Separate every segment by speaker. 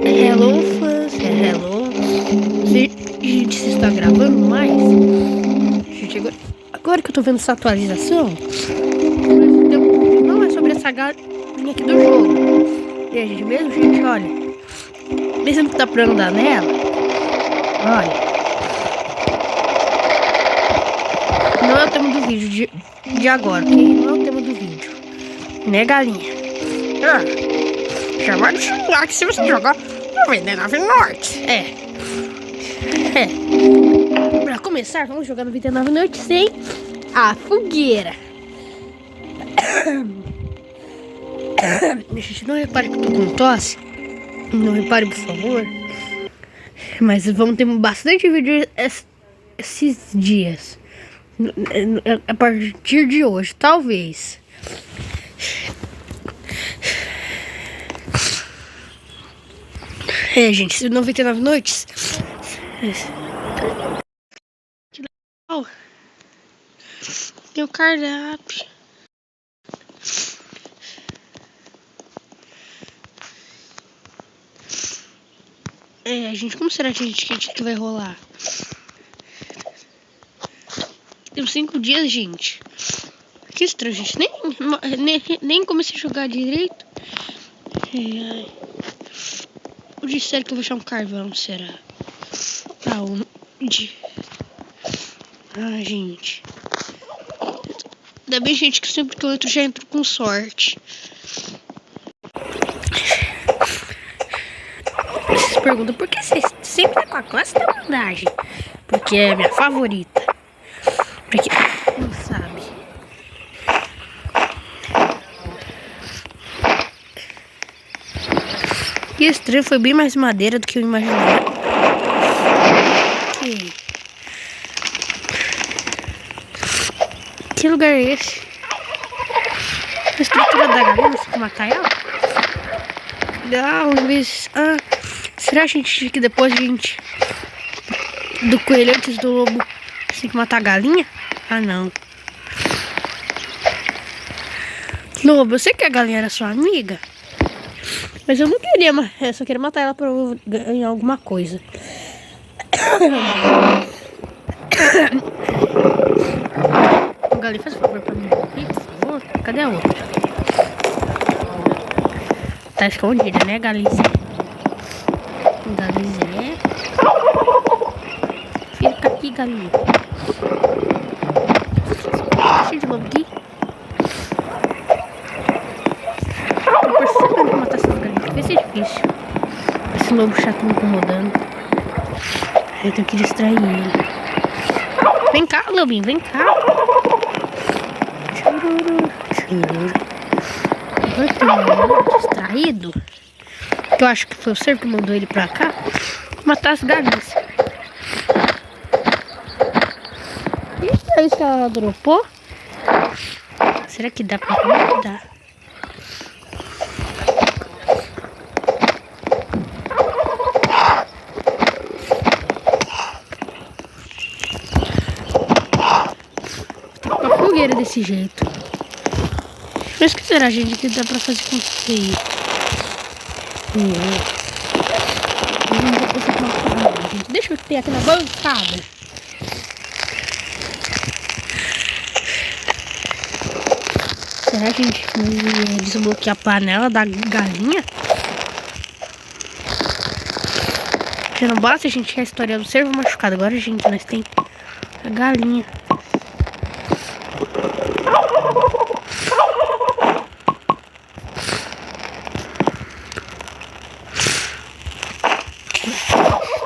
Speaker 1: Hello, fãs. Hello. Gente, se está gravando mais? Gente, agora que eu tô vendo essa atualização, não é sobre essa galinha aqui do jogo. E aí, gente, mesmo, gente, olha. Mesmo que tá pra andar nela, olha. Não é o tema do vídeo de agora, ok? Não é o tema do vídeo. Né, galinha?
Speaker 2: Chamar de celular que se você jogar 99 noites.
Speaker 1: Pra começar, vamos jogar 99 noites sem a fogueira. Gente, não repare que eu tô com tosse. Não repare, por favor. Mas vamos ter bastante vídeo esses dias. A partir de hoje, talvez. Gente, 99 noites. Que legal. Tem o cardápio. Gente, como será que vai rolar? Temos 5 dias, gente. Que estranho, gente. Nem comecei a jogar direito. Onde será que eu vou achar um carvão, será? Aonde? Gente. Ainda bem, gente, que sempre que eu entro já entro com sorte. Vocês perguntam, por que você sempre tá com a classe da bandagem? Porque é a minha favorita. Porque não sabe. E esse trem foi bem mais madeira do que eu imaginava. Que lugar é esse? A estrutura da galinha, você matar ela? Não, será, gente, que depois do coelho antes do lobo você tem que matar a galinha? Não. Lobo, eu sei que a galinha era sua amiga, mas eu não queria, eu só queria matar ela pra eu ganhar alguma coisa. Galinha, faz favor pra mim, por favor. Cadê a outra? Tá escondida, né, Galinha? Galinha. Fica aqui, galinha. Deixa de lobo aqui. Tô percebendo matar essas galinhas. Vai ser difícil. Esse lobo chato me incomodando. Eu tenho que distrair ele. Vem cá, lobinho, vem cá. Agora tô distraído. Eu acho que foi o Servo que mandou ele pra cá matar as galinhas. E é isso que ela dropou. Será que dá pra comer? Dá. Uma fogueira desse jeito. Mas que será, gente, que dá pra fazer com isso aí? Deixa eu ter aqui na bancada. Será, gente, que desbloquear a panela da galinha? Já não basta a gente a história do servo machucado. Agora, gente, nós tem a galinha.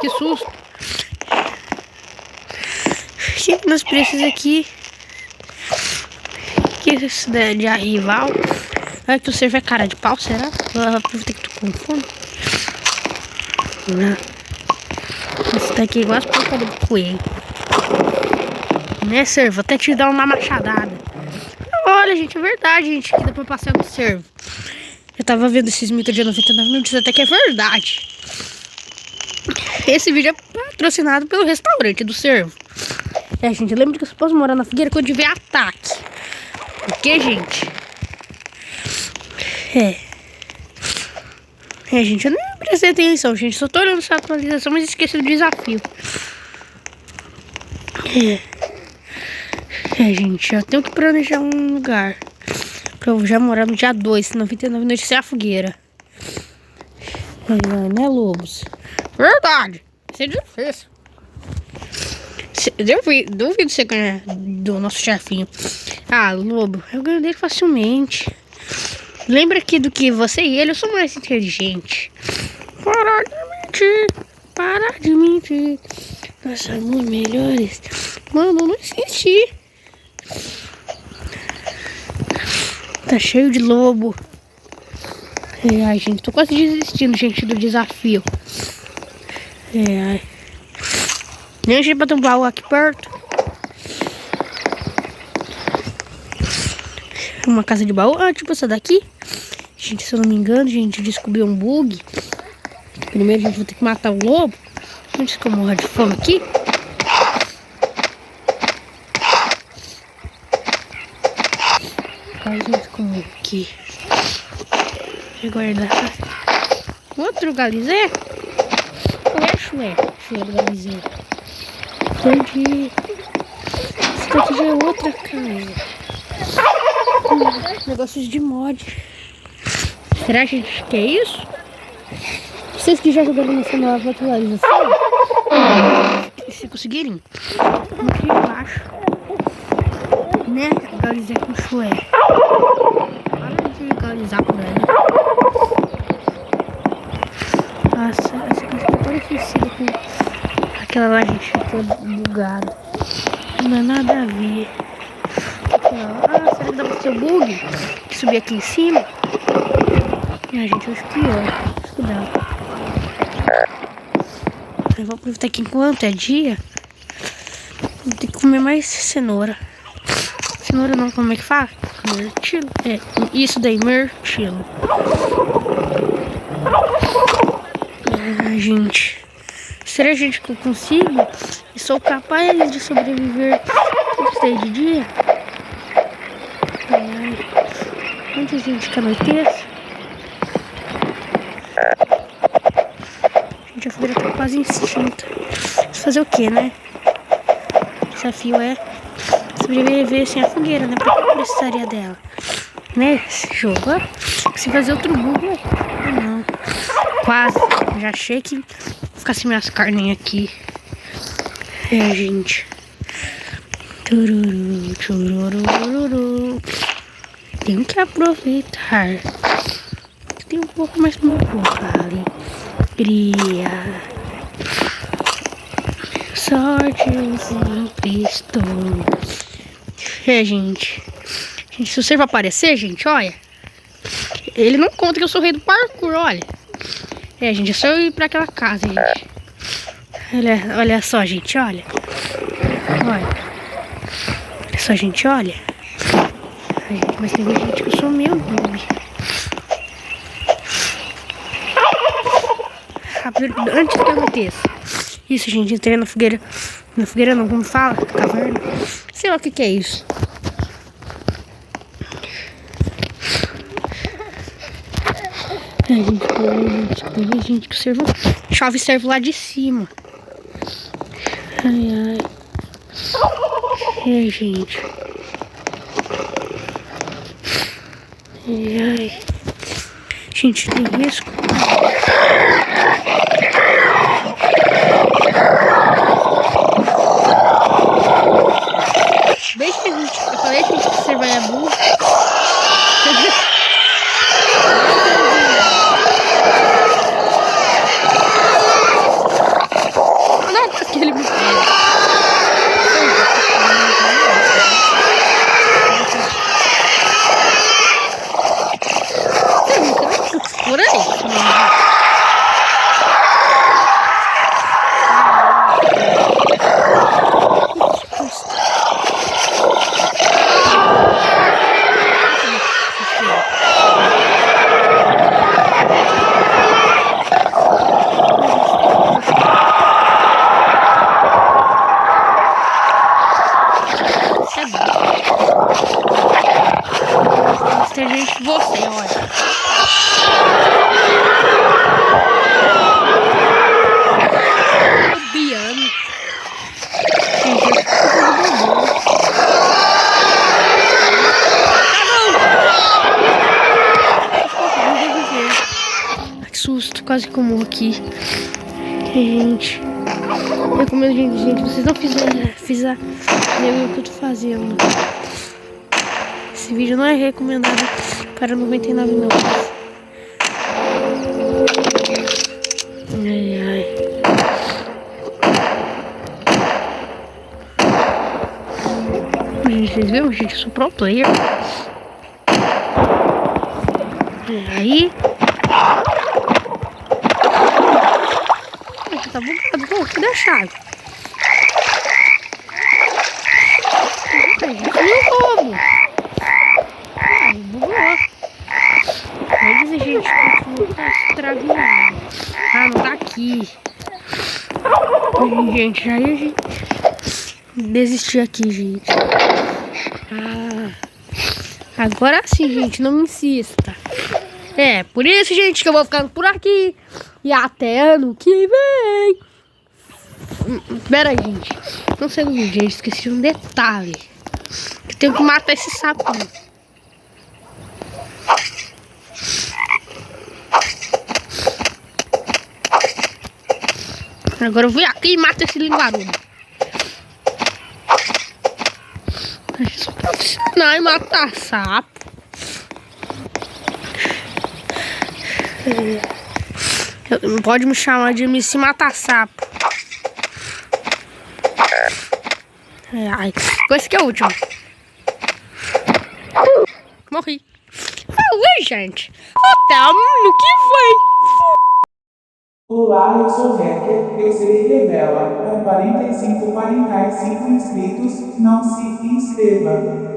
Speaker 1: Que susto. Que nós precisamos aqui. Que isso de rival? Vai que o servo é cara de pau, será? Vou ter que tu com fome. Não. Esse daqui é igual as porcarias do coelho. Né, servo? Vou até te dar uma machadada. Olha, gente, é verdade, gente, que dá pra passear com o servo. Eu tava vendo esses mitos de 99 minutos, até que é verdade. Esse vídeo é patrocinado pelo restaurante do servo. Gente, lembra que eu só posso morar na fogueira quando tiver ataque. Porque, gente... Gente, eu nem prestei atenção, gente. Só tô olhando essa atualização, mas esqueci do desafio. Gente, eu tenho que planejar um lugar pra eu já morar no dia 2, 99 noites sem a fogueira. Né, lobos?
Speaker 2: Verdade. Isso é difícil.
Speaker 1: Duvido você ganhar do nosso chefinho. Ah, lobo, eu ganho dele facilmente. Lembra aqui do que você e ele, eu sou mais inteligente.
Speaker 2: Para de mentir.
Speaker 1: Para de mentir. Nós somos melhores. Mano, não insisti. Tá cheio de lobo. Ai, gente, tô quase desistindo, gente, do desafio. Ai. Nem achei pra ter um baú aqui perto. Uma casa de baú. Ah, tipo essa daqui. Gente, se eu não me engano, gente, descobri um bug. Primeiro a gente vai ter que matar o lobo. Antes que eu morra de fome aqui. A gente come aqui. Vou guardar. Outro galizé? Qual é chulé? Chulé do galizé. Perdi. Esse daqui já é outra casa. Negócios de mod. Será, gente, que é isso? Vocês que já jogaram nessa nova atualização, se conseguirem, aqui embaixo, né? Legalizar com chulé. Para de legalizar por aí. Nossa, essa coisa tá parecida com aquela lá, gente, que é bugada. Não é nada a ver. Ah, será que dá pra ser bug? Subir aqui em cima? Ah, gente, eu acho que dá. Eu vou aproveitar que enquanto é dia, vou ter que comer mais cenoura. Cenoura não, como é que fala? Mirtilo. É, isso daí, mirtilo. Gente, será, gente, que eu consigo e sou capaz de sobreviver tudo isso aí de dia? Antes, gente, que anoiteça. Gente, a fogueira tá quase extinta. Fazer o que, né? O desafio é sobreviver sem a fogueira, né? Pra que eu precisaria dela? Né? Esse jogo, ó. Se fazer outro bug, não. Quase. Já achei que ficasse minhas carnes aqui. Gente. Tururu, tururu. Tenho que aproveitar. Tem um pouco mais no meu corpo ali. Alegria. Sorte eu sempre estou. Gente. Gente, se o servo aparecer, gente, olha. Ele não conta que eu sou o rei do parkour, olha. Gente, é só eu ir pra aquela casa, gente. Olha só, gente, olha. Olha só, gente, olha. Ai, gente, mas tem gente que eu sou meio noob. Rápido, antes que aconteça. Isso, gente, entrei na fogueira. Na fogueira não, como fala? Caverna. Sei lá o que é isso. Gente, que o servo chove servo lá de cima. Ai. Gente. Ai. Gente, tem risco. Beijo, gente. Eu falei, gente, que você vai a burro. Aquele por aí. susto, quase que eu morro aqui. Gente, recomendo, gente, vocês não fizeram o que eu tô fazendo. Esse vídeo não é recomendado para 99 não. Ai, ai. Gente, vocês viram, gente? Eu sou pro player. Aí. Tá bugado. Pô, cadê a chave? Não como. Bugou. Mas, gente, continua extraviado. Ah, não tá aqui. Gente, aí a gente desistiu aqui, gente. Agora sim, gente, não insista. É, por isso, gente, que eu vou ficando por aqui. E até ano que vem. Pera aí, gente. Não sei o vídeo, eu esqueci um detalhe. Eu tenho que matar esse sapinho. Agora eu vou aqui e mato esse linguarudo. Eu sou profissional em matar sapo. Não pode me chamar de MC Matar Sapo. Ai, esse que é o último. Morri. Oi, gente. Até no que foi.
Speaker 3: Olá, eu sou Hacker, eu serei Revela. Com 45 inscritos, não se inscreva.